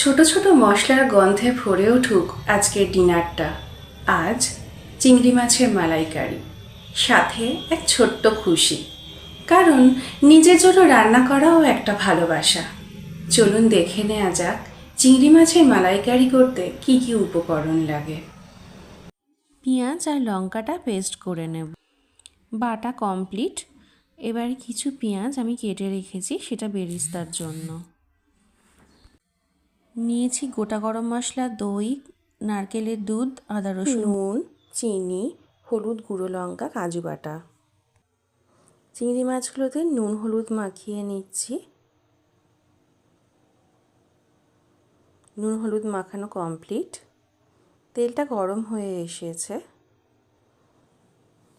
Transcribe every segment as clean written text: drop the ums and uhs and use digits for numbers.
ছোট ছোট মশলার গন্ধে ভরে উঠুক আজকের ডিনারটা। আজ চিংড়ি মাছের মালাইকারি, সাথে এক ছোট্ট খুশি, কারণ নিজের জন্য রান্না করাও একটা ভালোবাসা। চলুন দেখে নেওয়া যাক চিংড়ি মাছের মালাইকারি করতে কি কি উপকরণ লাগে। পেঁয়াজ আর লঙ্কাটা পেস্ট করে নেব। বাটা কমপ্লিট। এবারে কিছু পেঁয়াজ আমি কেটে রেখেছি, সেটা বেরেস্তার জন্য। নিয়েছি গোটা গরম মশলা, দই, নারকেলের দুধ, আদা রসুন, নুন, চিনি, হলুদ গুঁড়ো লঙ্কা, কাজু বাটা। চিংড়ি মাছগুলোতে নুন হলুদ মাখিয়ে নিচ্ছি। নুন হলুদ মাখানো কমপ্লিট। তেলটা গরম হয়ে এসেছে।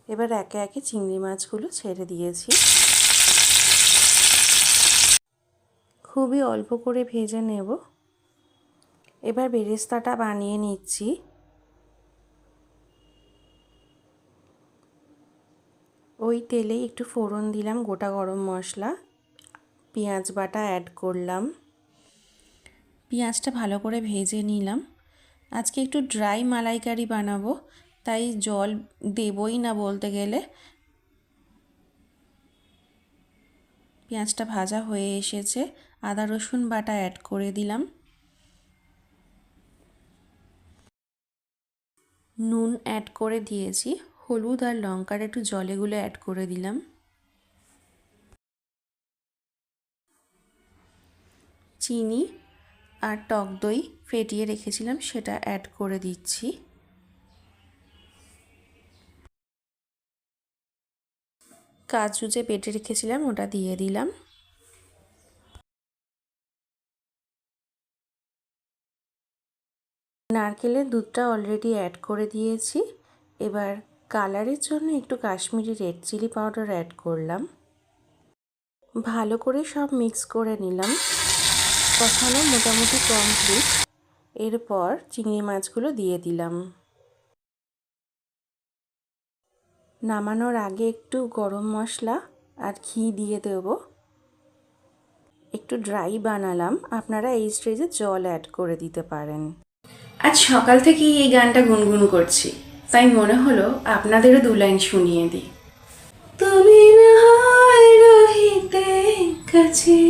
এবার একে একে চিংড়ি মাছগুলো ছেড়ে দিয়েছি। খুবই অল্প করে ভেজে নেব। এবার বেরেস্তাটা বানিয়ে নিচ্ছি। ওই তেলেই একটু ফোড়ন দিলাম, গোটা গরম মশলা, পেঁয়াজ বাটা অ্যাড করলাম। পেঁয়াজটা ভালো করে ভেজে নিলাম। আজকে একটু ড্রাই মালাইকারি বানাবো, তাই জল দেবই না বলতে গেলে। পেঁয়াজটা ভাজা হয়ে এসেছে, আদা রসুন বাটা অ্যাড করে দিলাম। নুন অ্যাড করে দিয়েছি, হলুদ আর লঙ্কার একটু জলে গুলে অ্যাড করে দিলাম। চিনি আর টক দই ফেটিয়ে রেখেছিলাম, সেটা অ্যাড করে দিচ্ছি। কাজু যে বেটে রেখেছিলাম ওটা দিয়ে দিলাম। নারকেলের দুধটা অলরেডি অ্যাড করে দিয়েছি। এবার কালারের জন্য একটু Kashmiri red chilli powder add করলাম। ভালো করে সব মিক্স করে নিলাম। কষানো মোটামুটি কমপ্লিট। এরপর চিংড়ি মাছগুলো দিয়ে দিলাম। নামানোর আগে একটু গরম মশলা আর ঘি দিয়ে দেব। একটু ড্রাই বানালাম, আপনারা এই স্টেজে জল অ্যাড করে দিতে পারেন। আজ সকাল থেকেই এই গানটা গুনগুন করছি, তাই মনে হলো আপনাদেরও দু লাইন শুনিয়ে দিই। তুমি না হয় রহিতে কাছে,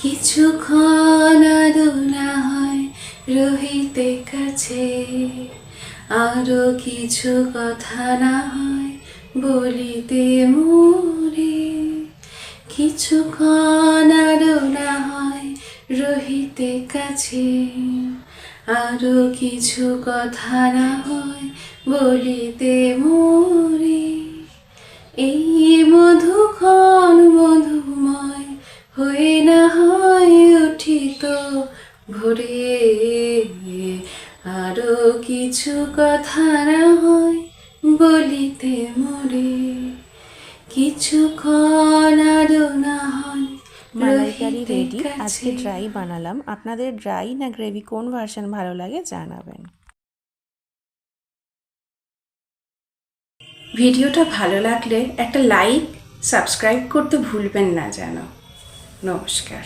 কিছুক্ষণ আদো না হয় রহিতে কাছে, আরো কিছু কথা না হয় বলিতে মোরে, কিছুক্ষণ আদো না হয় রহিতে কাছে, আরো কিছু কথা না হয় বলিতে মোরে, এই মধুক্ষণ মধুময় হয়ে না হয় উঠিত ভোরে, আরো কিছু কথা না হয় বলিতে মোরে, কিছুক্ষণ আরো না হয়। মালাইকারি রেডি। আজকে ড্রাই বানালাম। আপনাদের ড্রাই না গ্রেভি কোন ভার্সন ভালো লাগে জানাবেন। ভিডিওটা ভালো লাগলে একটা লাইক, সাবস্ক্রাইব করতে ভুলবেন না যেন। নমস্কার।